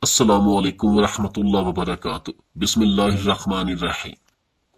अस्सलामु अलैकुम वरहमतुल्लाहि वबरकातुह। बिस्मिल्लाहिर्रहमानिर्रहीम।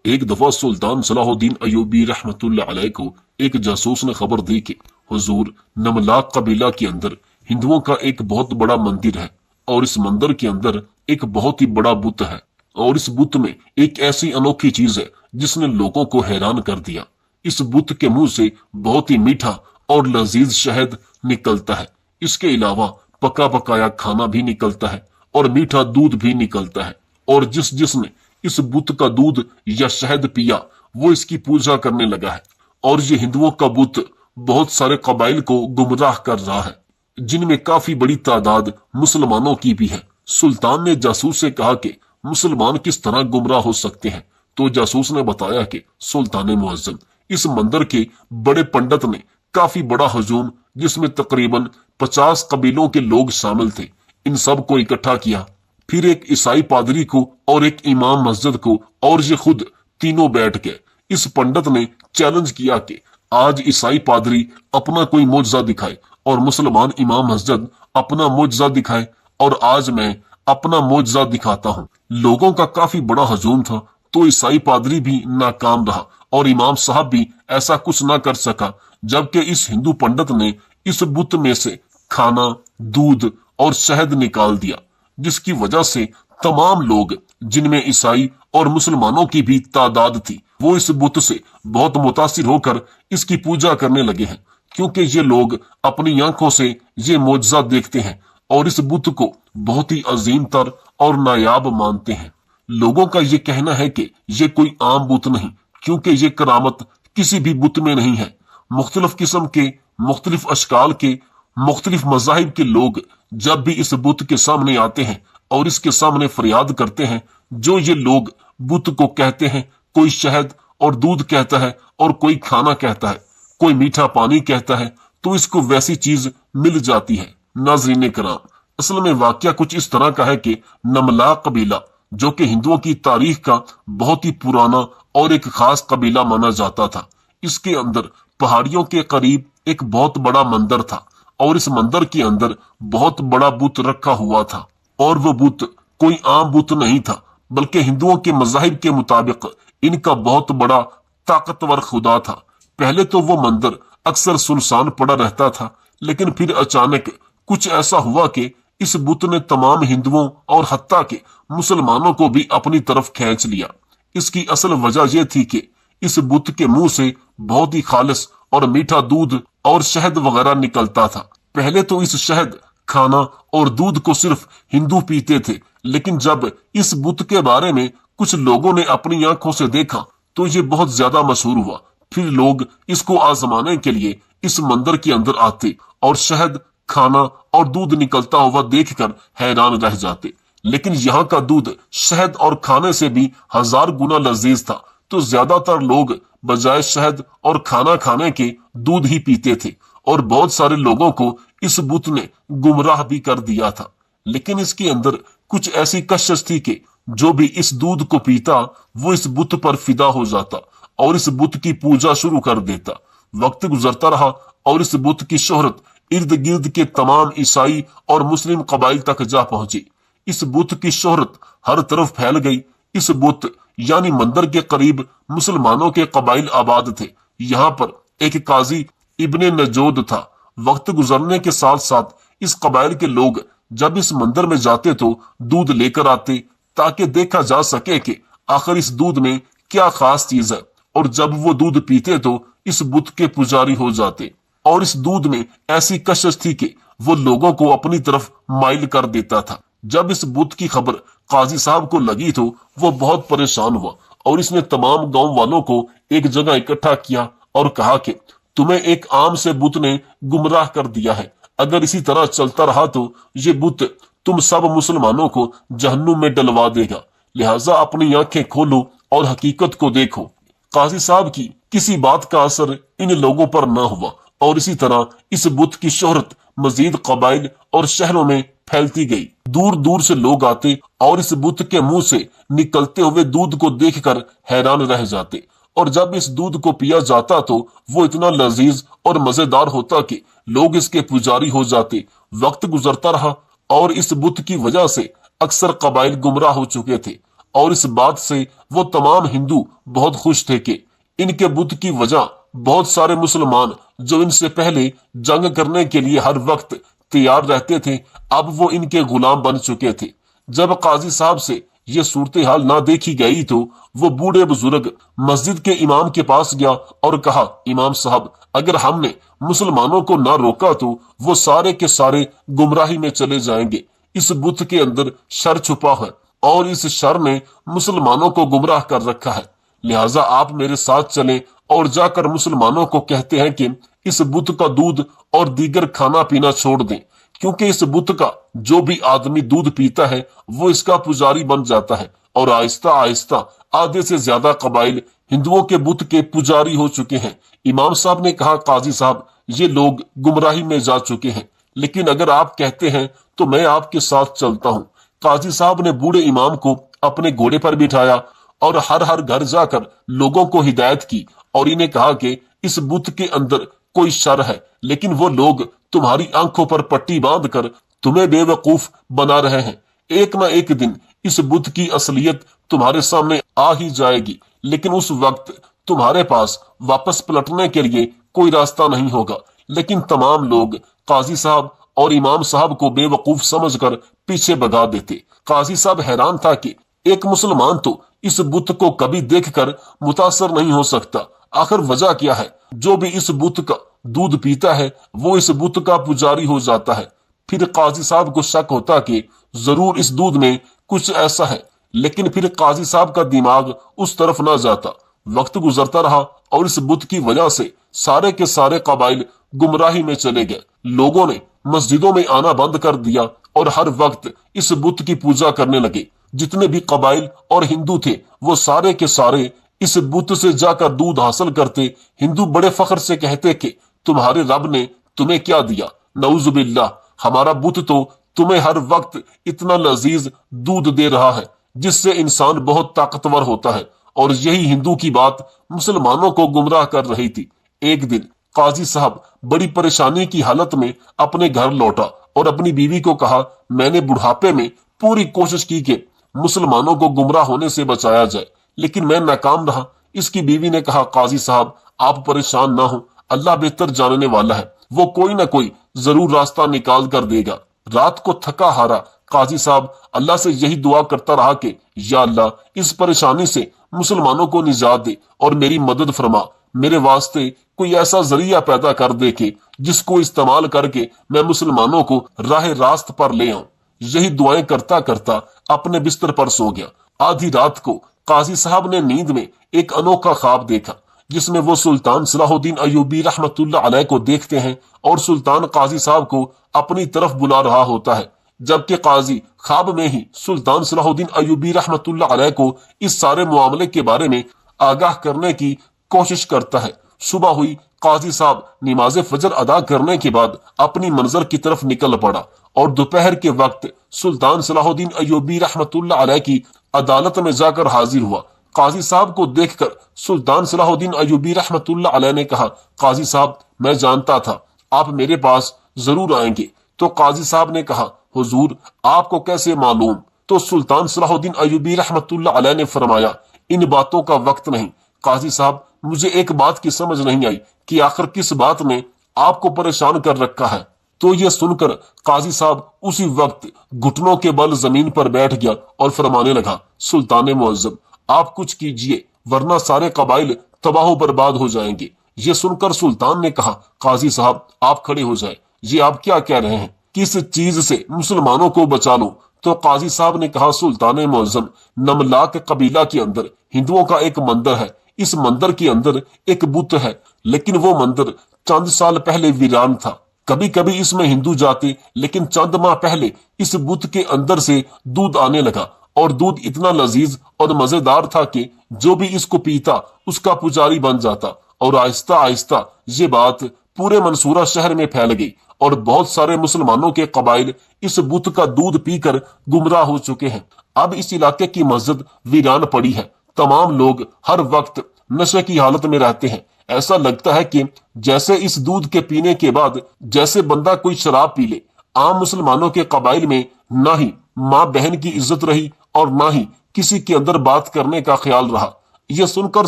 एक दफा सुल्तान सलाहुद्दीन अयूबी रहमतुल्लाह अलैह को एक जासूस ने खबर दी कि हुजूर नमलाक कबीला के अंदर हिंदुओं का एक बहुत बड़ा मंदिर है और इस मंदिर के अंदर एक बहुत ही बड़ा बुत है और इस बुत में एक ऐसी अनोखी चीज है जिसने लोगों को हैरान कर दिया। इस बुत के मुंह से बहुत ही मीठा और लजीज शहद निकलता है। इसके अलावा पका पकाया खाना भी निकलता है और मीठा दूध भी निकलता है और जिसने इस बुत का दूध या शहद पिया वो इसकी पूजा करने लगा है। और ये हिंदुओं का बुत बहुत सारे कबाइल को गुमराह कर रहा है, जिनमें काफी बड़ी तादाद मुसलमानों की भी है। सुल्तान ने जासूस से कहा कि मुसलमान किस तरह गुमराह हो सकते हैं, तो जासूस ने बताया कि सुल्तान मुअज्जम, इस मंदिर के बड़े पंडित ने काफी बड़ा हजूम जिसमें तकरीबन 50 कबीलों के लोग शामिल थे, इन सब को इकट्ठा किया। फिर एक ईसाई पादरी को और एक इमाम मस्जिद को और ये खुद तीनों बैठ गए। इस पंडित ने चैलेंज किया कि आज ईसाई पादरी अपना कोई मोजजा दिखाए और मुसलमान इमाम मस्जिद अपना मोजजा दिखाए और आज मैं अपना मोजजा दिखाता हूँ। लोगों का काफी बड़ा हजूम था, तो ईसाई पादरी भी नाकाम रहा और इमाम साहब भी ऐसा कुछ ना कर सका, जबकि इस हिंदू पंडित ने इस बुत में से खाना, दूध और शहद निकाल दिया, जिसकी वजह से तमाम लोग, जिनमें ईसाई और मुसलमानों की भी तादाद थी, वो इस बुत से बहुत मुतासिर होकर इसकी पूजा करने लगे हैं, क्योंकि ये लोग अपनी आंखों से ये मोजज़ा देखते हैं और इस बुत को बहुत ही अजीम तर और नायाब मानते हैं। लोगों का ये कहना है कि ये कोई आम बुत नहीं, क्योंकि ये करामत किसी भी बुत में नहीं है। मुख्तलिफ किस्म के, मुख्तलिफ अशकाल के, मुख्तलिफ मज़ाहिब के लोग जब भी इस बुत के सामने आते हैं और इसके सामने फरियाद करते हैं, जो ये लोग बुत को कहते हैं, कोई शहद और दूध कहता है और कोई खाना कहता है, कोई मीठा पानी कहता है, तो इसको वैसी चीज मिल जाती है। नाज़रीन कराम, असल में वाकया कुछ इस तरह का है कि नमलाक कबीला, जो कि हिंदुओं की तारीख का बहुत ही पुराना और एक खास कबीला माना जाता था, इसके अंदर पहाड़ियों के करीब एक बहुत बड़ा मंदिर था और इस मंदिर के अंदर बहुत बड़ा बुत रखा हुआ था। और वो बुत कोई आम बुत नहीं था, बल्कि हिंदुओं के मज़ाहिब के मुताबिक इनका बहुत बड़ा ताकतवर खुदा था। पहले तो वो मंदिर अक्सर सुनसान पड़ा रहता था, लेकिन फिर अचानक कुछ ऐसा हुआ कि इस बुत ने तमाम हिंदुओं और हत्ता के मुसलमानों को भी अपनी तरफ खींच लिया। इसकी असल वजह यह थी कि इस बुत के मुंह से बहुत ही खालिस और मीठा दूध और शहद वगैरह निकलता था। पहले तो इस शहद, खाना और दूध को सिर्फ हिंदू पीते थे, लेकिन जब इस बुत के बारे में कुछ लोगों ने अपनी आंखों से देखा तो ये बहुत ज्यादा मशहूर हुआ। फिर लोग इसको आजमाने के लिए इस मंदिर के अंदर आते और शहद, खाना और दूध निकलता हुआ देखकर हैरान रह जाते। लेकिन यहाँ का दूध शहद और खाने से भी 1000 गुना लजीज था, तो ज्यादातर लोग बजाय शहद और खाना खाने के दूध ही पीते थे और बहुत सारे लोगों को इस बुत ने गुमराह भी कर दिया था। लेकिन इसके अंदर कुछ ऐसी कशिश थी कि जो भी इस दूध को पीता वो इस बुत पर फिदा हो जाता और इस बुत की पूजा शुरू कर देता। वक्त गुजरता रहा और इस बुत की शोहरत इर्द गिर्द के तमाम ईसाई और मुस्लिम कबाइल तक जा पहुंची। इस बुत की शोहरत हर तरफ फैल गई। इस बुत यानी मंदिर के करीब मुसलमानों के कबाइल आबाद थे। यहाँ पर एक काजी इब्ने नजोद था। वक्त गुजरने के साथ साथ इस कबाइल के लोग जब इस मंदिर में जाते तो दूध लेकर आते, ताकि देखा जा सके कि आखिर इस दूध में क्या खास चीज है, और जब वो दूध पीते तो इस बुत के पुजारी हो जाते। और इस दूध में ऐसी कशिश थी कि वो लोगों को अपनी तरफ माइल कर देता था। जब इस बुत की खबर काजी साहब को लगी तो वो बहुत परेशान हुआ और इसने तमाम गांव वालों को एक जगह इकट्ठा किया और कहा कि तुम्हें एक आम से बुत ने गुमराह कर दिया है। अगर इसी तरह चलता रहा तो ये बुत तुम सब मुसलमानों को जहन्नुम में डलवा देगा, लिहाजा अपनी आंखें खोलो और हकीकत को देखो। काजी साहब की किसी बात का असर इन लोगों पर न हुआ और इसी तरह इस बुत की शोहरत मजीद कबाइल और शहरों में फैलती गई। दूर दूर से लोग आते और इस बुत के मुंह से निकलते हुए दूध को देखकर हैरान रह जाते, और जब इस दूध को पिया जाता तो वो इतना लजीज और मजेदार होता कि लोग इसके पुजारी हो जाते। वक्त गुजरता रहा اور اس بت کی وجہ سے اکثر قبائل گمراہ ہو چکے تھے، اور اس بات سے وہ تمام ہندو بہت خوش تھے کہ ان کے بت کی وجہ بہت سارے مسلمان جو ان سے پہلے جنگ کرنے کے لیے ہر وقت تیار رہتے تھے، اب وہ ان کے غلام بن چکے تھے۔ جب قاضی صاحب سے یہ صورتحال نہ دیکھی گئی تو وہ بوڑھے بزرگ مسجد کے امام کے پاس گیا اور کہا، امام صاحب، اگر ہم نے مسلمانوں کو نہ روکا تو وہ سارے کے سارے گمراہی میں چلے جائیں گے۔ اس بت کے اندر شر چھپا ہے اور اس شر نے مسلمانوں کو گمراہ کر رکھا ہے، لہٰذا آپ میرے ساتھ چلیں اور جا کر مسلمانوں کو کہتے ہیں کہ اس بت کا دودھ اور دیگر کھانا پینا چھوڑ دیں، کیونکہ اس بت کا جو بھی آدمی دودھ پیتا ہے وہ اس کا پجاری بن جاتا ہے، اور آہستہ آہستہ آدھے سے زیادہ قبائل ہندوؤں کے بت کے پجاری ہو چکے ہیں۔ امام صاحب نے کہا، قاضی صاحب، یہ لوگ گمراہی میں جا چکے ہیں، لیکن اگر آپ کہتے ہیں تو میں آپ کے ساتھ چلتا ہوں۔ قاضی صاحب نے بوڑھے امام کو اپنے گھوڑے پر بٹھایا اور ہر گھر جا کر لوگوں کو ہدایت کی اور انہیں کہا کہ اس بت کے اندر کوئی شر ہے، لیکن وہ لوگ تمہاری آنکھوں پر پٹی باندھ کر تمہیں بے وقوف بنا رہے ہیں۔ ایک نہ ایک دن اس بت کی اصلیت تمہارے سامنے آ ہی جائے گی، لیکن اس وقت تمہارے پاس واپس پلٹنے کے لیے کوئی راستہ نہیں ہوگا۔ لیکن تمام لوگ قاضی صاحب اور امام صاحب کو بے وقوف سمجھ کر پیچھے بھگا دیتے۔ قاضی صاحب حیران تھا کہ ایک مسلمان تو اس بت کو کبھی دیکھ کر متاثر نہیں ہو سکتا، آخر وجہ کیا ہے؟ جو بھی اس بت کا دودھ پیتا ہے وہ اس بت کا پجاری ہو جاتا ہے۔ پھر قاضی صاحب کو شک ہوتا کہ ضرور اس دودھ میں کچھ ایسا ہے، لیکن پھر قاضی صاحب کا دماغ اس طرف نہ جاتا۔ وقت گزرتا رہا اور اس بت کی وجہ سے سارے کے سارے قبائل گمراہی میں چلے گئے۔ لوگوں نے مسجدوں میں آنا بند کر دیا اور ہر وقت اس بت کی پوجا کرنے لگے۔ جتنے بھی قبائل اور ہندو تھے وہ سارے کے سارے اس بت سے جا کر دودھ حاصل کرتے۔ ہندو بڑے فخر سے کہتے کہ تمہارے رب نے تمہیں کیا دیا؟ نعوذ باللہ، ہمارا بت تو تمہیں ہر وقت اتنا لذیذ دودھ دے رہا ہے جس سے انسان بہت طاقتور ہوتا ہے۔ اور یہی ہندو کی بات مسلمانوں کو گمراہ کر رہی تھی۔ ایک دن قاضی صاحب بڑی پریشانی کی حالت میں اپنے گھر لوٹا اور اپنی بیوی کو کہا، میں نے بڑھاپے میں پوری کوشش کی کہ مسلمانوں کو گمراہ ہونے سے بچایا جائے، لیکن میں ناکام رہا۔ اس کی بیوی نے کہا، قاضی صاحب، آپ پریشان نہ ہوں، اللہ بہتر جاننے والا ہے، وہ کوئی نہ کوئی ضرور راستہ نکال کر دے گا۔ رات کو تھکا ہارا قاضی صاحب اللہ سے یہی دعا کرتا رہا کہ یا اللہ، اس پریشانی سے مسلمانوں کو نجات دے اور میری مدد فرما، میرے واسطے کوئی ایسا ذریعہ پیدا کر دے کہ جس کو استعمال کر کے میں مسلمانوں کو راہ راست پر لے آؤں۔ یہی دعائیں کرتا کرتا اپنے بستر پر سو گیا۔ آدھی رات کو قاضی صاحب نے نیند میں ایک انوکھا خواب دیکھا جس میں وہ سلطان صلاح الدین ایوبی رحمت اللہ علیہ کو دیکھتے ہیں اور سلطان قاضی صاحب کو اپنی طرف بلا رہا ہوتا ہے، جبکہ قاضی خواب میں ہی سلطان صلاح الدین ایوبی رحمت اللہ علیہ کو اس سارے معاملے کے بارے میں آگاہ کرنے کی کوشش کرتا ہے۔ صبح ہوئی، قاضی صاحب نماز فجر ادا کرنے کے بعد اپنی منزل کی طرف نکل پڑا اور دوپہر کے وقت سلطان صلاح الدین ایوبی رحمت اللہ علیہ کی عدالت میں جا کر حاضر ہوا۔ قاضی صاحب کو دیکھ کر سلطان صلاح الدین ایوبی رحمت اللہ علیہ نے کہا، قاضی صاحب، میں جانتا تھا آپ میرے پاس ضرور آئیں گے۔ تو قاضی صاحب نے کہا، حضور، آپ کو کیسے معلوم؟ تو سلطان صلاح الدین ایوبی رحمت اللہ علیہ نے فرمایا، ان باتوں کا وقت نہیں۔ قاضی صاحب، مجھے ایک بات کی سمجھ نہیں آئی کہ آخر کس بات نے آپ کو پریشان کر رکھا ہے۔ تو یہ سن کر قاضی صاحب اسی وقت گھٹنوں کے بل زمین پر بیٹھ گیا اور فرمانے لگا، سلطان معظم، آپ کچھ کیجئے ورنہ سارے قبائل تباہ و برباد ہو جائیں گے۔ یہ سن کر سلطان نے کہا، قاضی صاحب، آپ کھڑے ہو جائیں، یہ آپ کیا کہہ رہے ہیں؟ کس چیز سے مسلمانوں کو بچا لوں؟ تو قاضی صاحب نے کہا، سلطان معظم، نملاک قبیلہ کے اندر ہندوؤں کا ایک مندر ہے، اس مندر کے اندر ایک بت ہے، لیکن وہ مندر چند سال پہلے ویران تھا۔ کبھی کبھی اس میں ہندو جاتے، لیکن چند ماہ پہلے اس بت کے اندر سے دودھ آنے لگا اور دودھ اتنا لذیذ اور مزیدار تھا کہ جو بھی اس کو پیتا اس کا پجاری بن جاتا، اور آہستہ آہستہ یہ بات پورے منصورہ شہر میں پھیل گئی اور بہت سارے مسلمانوں کے قبائل اس بت کا دودھ پی کر گمراہ ہو چکے ہیں۔ اب اس علاقے کی مسجد ویران پڑی ہے، تمام لوگ ہر وقت نشے کی حالت میں رہتے ہیں۔ ایسا لگتا ہے کہ جیسے اس دودھ کے پینے کے بعد جیسے بندہ کوئی شراب پی لے۔ आम मुसलमानों के कबाइल में ना ही माँ बहन की इज्जत रही और ना ही किसी के अंदर बात करने का ख्याल रहा। यह सुनकर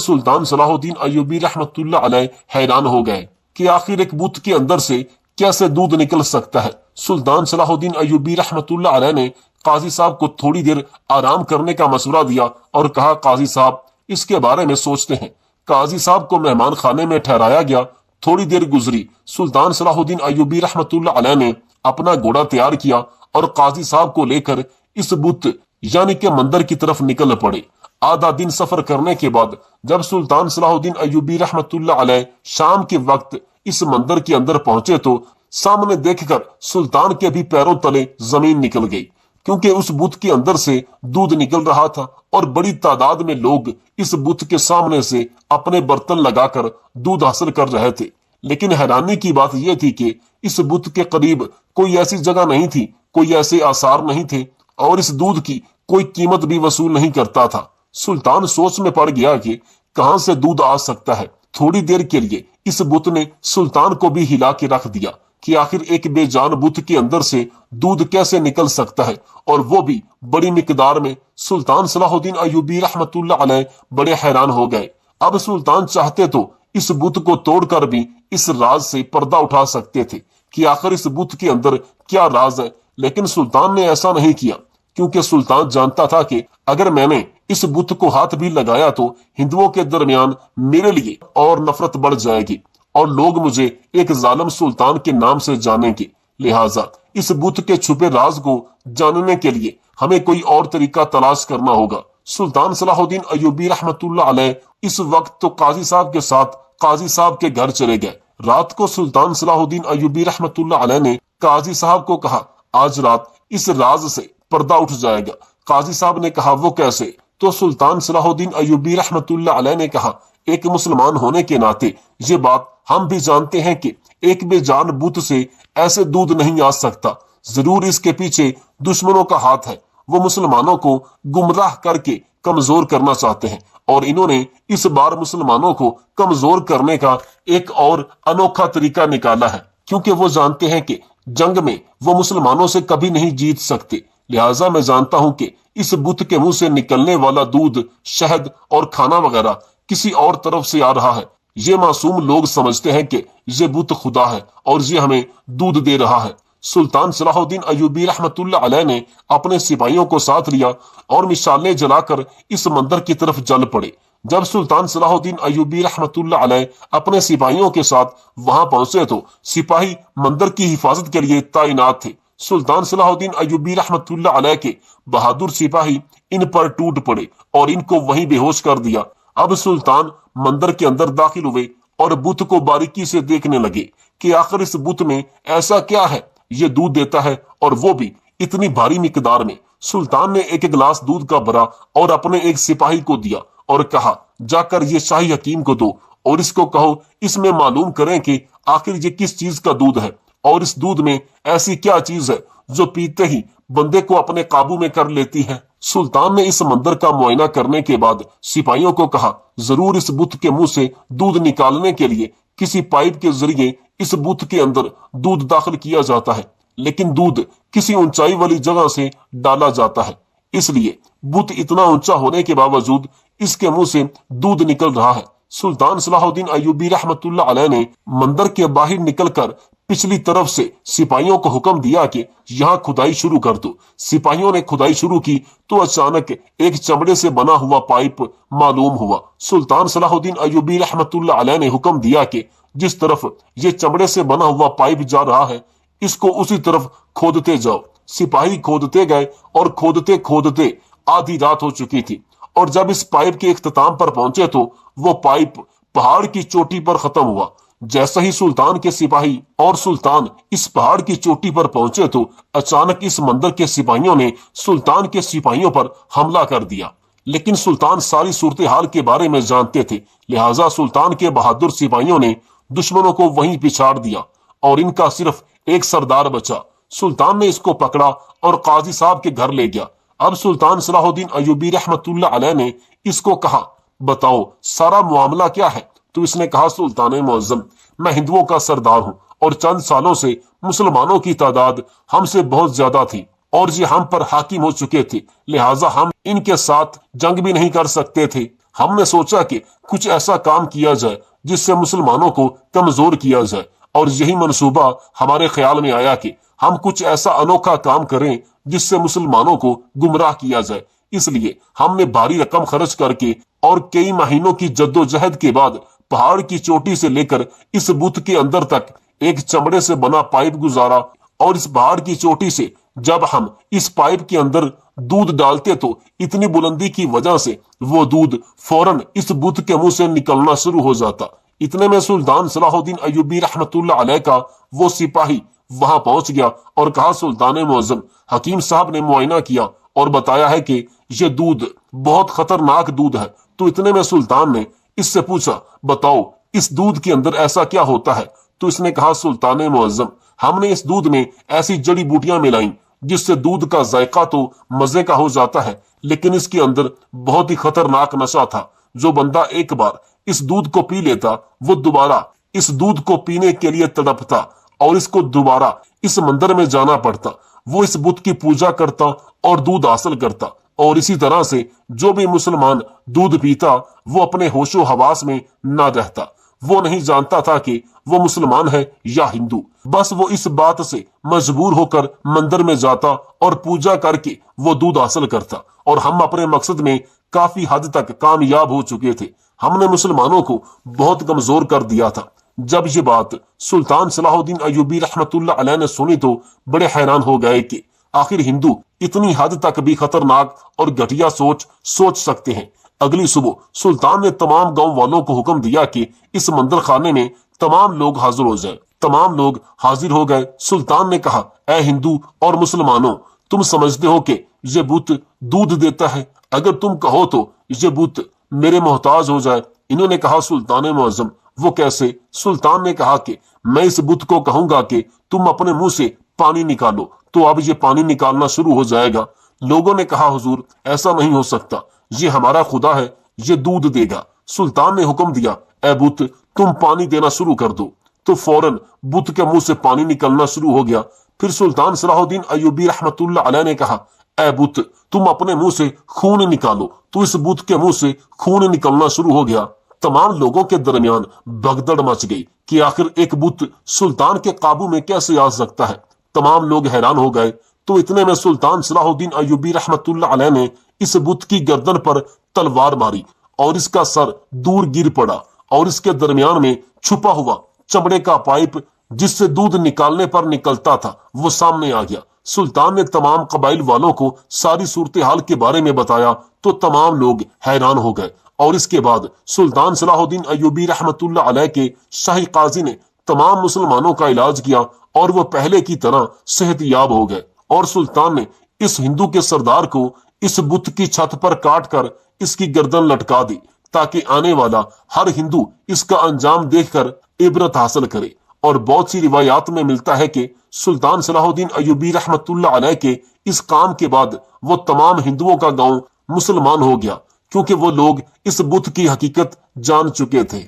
सुल्तान सलाहुद्दीन अय्यूबी रहमतुल्लाह अलैह हैरान हो गए कि आखिर एक बुत के अंदर से कैसे दूध निकल सकता है। सुल्तान सलाहुद्दीन अय्यूबी रहमतुल्लाह अलैह ने काजी साहब को थोड़ी देर आराम करने का मशवरा दिया और कहा, काजी साहब इसके बारे में सोचते हैं। काजी साहब को मेहमान खाने में ठहराया गया। थोड़ी देर गुजरी, सुल्तान सलाहुद्दीन अय्यूबी रहमतुल्लाह अलैह ने अपना घोड़ा तैयार किया और काजी साहब को लेकर इस बुत यानी के मंदिर की तरफ निकल पड़े। आधा दिन सफर करने के बाद जब सुल्तान सलाहुद्दीन अय्यूबी रहमतुल्लाह अलैह शाम के वक्त इस मंदिर के अंदर पहुंचे तो सामने देखकर सुल्तान के भी पैरों तले जमीन निकल गई, क्योंकि उस बुत के अंदर से दूध निकल रहा था और बड़ी तादाद में लोग इस बुत के सामने से अपने बर्तन लगाकर दूध हासिल कर रहे थे। लेकिन हैरानी की बात यह थी कि इस बुत के करीब कोई ऐसी जगह नहीं थी, कोई ऐसे आसार नहीं थे और इस दूध की कोई कीमत भी वसूल नहीं करता था। सुल्तान सोच में पड़ गया कि कहां से दूध आ सकता है। थोड़ी देर के लिए इस बुत ने सुल्तान को भी हिला के रख दिया कि आखिर एक बेजान बुत के अंदर से दूध कैसे निकल सकता है, और वो भी बड़ी मिकदार में। सुल्तान सलाहुद्दीन अय्यूबी रहमतुल्लाह अलैह बड़े हैरान हो गए। अब सुल्तान चाहते तो इस बुत को तोड़कर भी इस राज से पर्दा उठा सकते थे कि आखिर इस बुत के अंदर क्या राज है, लेकिन सुल्तान ने ऐसा नहीं किया, क्योंकि सुल्तान जानता था कि अगर मैंने इस बुत को हाथ भी लगाया तो हिंदुओं के दरमियान मेरे लिए और नफरत बढ़ जाएगी और लोग मुझे एक जालिम सुल्तान के नाम से जानेंगे। लिहाजा इस बुत के छुपे राज को जानने के लिए हमें कोई और तरीका तलाश करना होगा। सुल्तान सलाहुद्दीन अय्यूबी रहमतुल्लाह अलैह इस वक्त तो काजी साहब के साथ काजी साहब के घर चले गए। रात को सुल्तान सलाहुद्दीन अय्यूबी रहमतुल्लाह अलैह ने काजी साहब को कहा, आज रात इस राज से पर्दा उठ जाएगा। काजी साहब ने कहा, वो कैसे? तो सुल्तान सलाहुद्दीन अय्यूबी रहमतुल्लाह अलैह ने कहा, एक मुसलमान होने के नाते ये बात हम भी जानते हैं कि एक बेजान बुत से ऐसे दूध नहीं आ सकता, जरूर इसके पीछे दुश्मनों का हाथ है। वो मुसलमानों को गुमराह करके कमजोर करना चाहते हैं और इन्होंने इस बार मुसलमानों को कमजोर करने का एक और अनोखा तरीका निकाला है, क्योंकि वो जानते हैं कि जंग में वो मुसलमानों से कभी नहीं जीत सकते। लिहाजा मैं जानता हूं कि इस बुत के मुंह से निकलने वाला दूध, शहद और खाना वगैरह किसी और तरफ से आ रहा है। ये मासूम लोग समझते हैं कि ये बुत खुदा है और ये हमें दूध दे रहा है। सुल्तान सलाहुद्दीन अय्यूबी रहमतुल्लाह अलैह ने अपने सिपाहियों को साथ लिया और मिसालें जलाकर इस मंदिर की तरफ चल पड़े। जब सुल्तान सलाहुद्दीन अय्यूबी रहमतुल्लाह अलैह अपने सिपाहियों के साथ वहां पहुंचे तो सिपाही मंदिर की हिफाजत के लिए तैनात थे। सुल्तान सलाहुद्दीन अय्यूबी रहमतुल्लाह अलैह के बहादुर सिपाही इन पर टूट पड़े और इनको वहीं बेहोश कर दिया। अब सुल्तान मंदिर के अंदर दाखिल हुए और बुत को बारीकी से देखने लगे कि आखिर इस बुत में ऐसा क्या है, ये दूध देता है और वो भी इतनी भारी मिकदार में। सुल्तान ने एक गिलास दूध का भरा और अपने एक सिपाही को दिया और कहा, जाकर ये शाही हकीम को दो और इसको कहो इसमें मालूम करें कि आखिर ये किस चीज का दूध है और इस दूध में ऐसी क्या चीज है जो पीते ही बंदे को अपने काबू में कर लेती है। सुल्तान ने इस मंदिर का मुआयना करने के बाद सिपाहियों को कहा, जरूर इस बुत के मुंह से दूध निकालने के लिए किसी पाइप के जरिए इस बुत के अंदर दूध दाखिल किया जाता है, लेकिन दूध किसी ऊंचाई वाली जगह से डाला जाता है, इसलिए बुत इतना ऊंचा होने के बावजूद इसके मुंह से दूध निकल रहा है। सुल्तान सलाहुद्दीन अय्यूबी रहमतुल्लाह अलैह ने मंदिर के बाहर निकलकर पिछली तरफ से सिपाहियों को हुक्म दिया कि यहाँ खुदाई शुरू कर दो। सिपाहियों ने खुदाई शुरू की तो अचानक एक चमड़े से बना हुआ पाइप मालूम हुआ। सुल्तान सलाहुद्दीन अय्यूबी रहमतुल्लाह अलैह ने हुक्म दिया कि जिस तरफ ये चमड़े से बना हुआ पाइप जा रहा है इसको उसी तरफ खोदते जाओ। सिपाही खोदते गए और खोदते खोदते आधी रात हो चुकी थी और जब इस पाइप के इख्तिताम पर पहुंचे तो वो पाइप पहाड़ की चोटी पर खत्म हुआ। जैसे ही सुल्तान के सिपाही और सुल्तान इस पहाड़ की चोटी पर पहुंचे तो अचानक इस मंदिर के सिपाहियों ने सुल्तान के सिपाहियों पर हमला कर दिया। लेकिन सुल्तान सारी सूरत हाल के बारे में जानते थे, लिहाजा सुल्तान के बहादुर सिपाहियों ने दुश्मनों को वहीं पिछाड़ दिया और इनका सिर्फ एक सरदार बचा। सुल्तान ने इसको पकड़ा और काजी साहब के घर ले गया। अब सुल्तान सलाहुद्दीन अय्यूबी रहमतुल्लाह अलैह ने इसको कहा, बताओ सारा मामला क्या है? तो इसने कहा, सुल्तान मुअज्जम, मैं हिंदुओं का सरदार हूं اور چند سالوں سے مسلمانوں کی تعداد ہم سے بہت زیادہ تھی اور یہ ہم پر حاکم ہو چکے تھے، لہٰذا ہم ان کے ساتھ جنگ بھی نہیں کر سکتے تھے۔ ہم نے سوچا کہ کچھ ایسا کام کیا جائے جس سے مسلمانوں کو کمزور کیا جائے، اور یہی منصوبہ ہمارے خیال میں آیا کہ ہم کچھ ایسا انوکھا کام کریں جس سے مسلمانوں کو گمراہ کیا جائے۔ اس لیے ہم نے بھاری رقم خرچ کر کے اور کئی مہینوں کی جد و جہد کے بعد پہاڑ کی چوٹی سے لے کر اس بت کے اندر تک ایک چمڑے سے بنا پائپ گزارا، اور اس پہاڑ کی چوٹی سے جب ہم اس پائپ کے اندر دودھ ڈالتے تو اتنی بلندی کی وجہ سے وہ دودھ فوراً اس بت کے منہ سے نکلنا شروع ہو جاتا۔ اتنے میں سلطان صلاح الدین ایوبی رحمت اللہ علیہ کا وہ سپاہی وہاں پہنچ گیا اور کہا، سلطان معظم، حکیم صاحب نے معائنہ کیا اور بتایا ہے کہ یہ دودھ بہت خطرناک دودھ ہے۔ تو اتنے میں سلطان نے اس سے پوچھا، بتاؤ اس دودھ کے اندر ایسا کیا ہوتا ہے؟ تو اس نے کہا، سلطان معظم، ہم نے اس دودھ میں ایسی جڑی بوٹیاں ملائیں جس سے دودھ کا ذائقہ تو مزے کا ہو جاتا ہے، لیکن اس کے اندر بہت ہی خطرناک نشہ تھا۔ جو بندہ ایک بار اس دودھ کو پی لیتا وہ دوبارہ اس دودھ کو پینے کے لیے تڑپتا اور اس کو دوبارہ اس مندر میں جانا پڑتا، وہ اس بت کی پوجا کرتا اور دودھ حاصل کرتا، اور اسی طرح سے جو بھی مسلمان دودھ پیتا وہ اپنے ہوش و حواس میں نہ رہتا، وہ نہیں جانتا تھا کہ وہ مسلمان ہے یا ہندو، بس وہ اس بات سے مجبور ہو کر مندر میں جاتا اور پوجا کر کے وہ دودھ حاصل کرتا، اور ہم اپنے مقصد میں کافی حد تک کامیاب ہو چکے تھے۔ ہم نے مسلمانوں کو بہت کمزور کر دیا تھا۔ جب یہ بات سلطان صلاح الدین ایوبی رحمت اللہ علیہ نے سنی تو بڑے حیران ہو گئے کہ آخر ہندو اتنی حد تک بھی خطرناک اور گھٹیا سوچ سکتے ہیں۔ اگلی صبح سلطان نے تمام گاؤں والوں کو حکم دیا کہ اس مندر خانے میں تمام لوگ حاضر ہو جائیں۔ تمام لوگ حاضر ہو گئے۔ سلطان نے کہا، اے ہندو اور مسلمانوں، تم سمجھتے ہو کہ یہ بت دودھ دیتا ہے؟ اگر تم کہو تو یہ بت میرے محتاج ہو جائے۔ انہوں نے کہا، سلطان معظم، وہ کیسے؟ سلطان نے کہا کہ میں اس بت کو کہوں گا کہ تم اپنے منہ سے پانی نکالو تو اب یہ پانی نکالنا شروع ہو جائے گا۔ لوگوں نے کہا، حضور ایسا نہیں ہو سکتا، یہ ہمارا خدا ہے، یہ دودھ دے گا۔ سلطان نے حکم دیا، اے بت تم پانی دینا شروع کر دو۔ تو فوراً بت کے منہ سے پانی نکلنا شروع ہو گیا۔ پھر سلطان صلاح الدین ایوبی رحمت اللہ علیہ نے کہا، اے بت تم اپنے منہ سے خون نکالو۔ تو اس بت کے منہ سے خون نکلنا شروع ہو گیا۔ تمام لوگوں کے درمیان بھگدڑ مچ گئی کہ آخر ایک بت سلطان کے قابو میں کیسے آ سکتا ہے۔ تمام لوگ حیران ہو گئے۔ تو اتنے میں سلطان صلاح الدین ایوبی رحمت اللہ علیہ نے اس بت کی گردن پر تلوار ماری اور اس کا سر دور گر پڑا، اور اس کے درمیان میں چھپا ہوا چمڑے کا پائپ جس سے دودھ نکالنے پر نکلتا تھا وہ سامنے آ گیا۔ سلطان نے تمام قبائل والوں کو ساری صورتحال کے بارے میں بتایا تو تمام لوگ حیران ہو گئے، اور اس کے بعد سلطان صلاح الدین ایوبی رحمت اللہ علیہ کے شاہی قاضی نے تمام مسلمانوں کا علاج کیا اور وہ پہلے کی طرح صحت یاب ہو گئے۔ اور سلطان نے اس ہندو کے سردار کو اس بت کی چھت پر کاٹ کر اس کی گردن لٹکا دی تاکہ آنے والا ہر ہندو اس کا انجام دیکھ کر عبرت حاصل کرے۔ اور بہت سی روایات میں ملتا ہے کہ سلطان صلاح الدین ایوبی رحمت اللہ علیہ کے اس کام کے بعد وہ تمام ہندوؤں کا گاؤں مسلمان ہو گیا، کیونکہ وہ لوگ اس بت کی حقیقت جان چکے تھے۔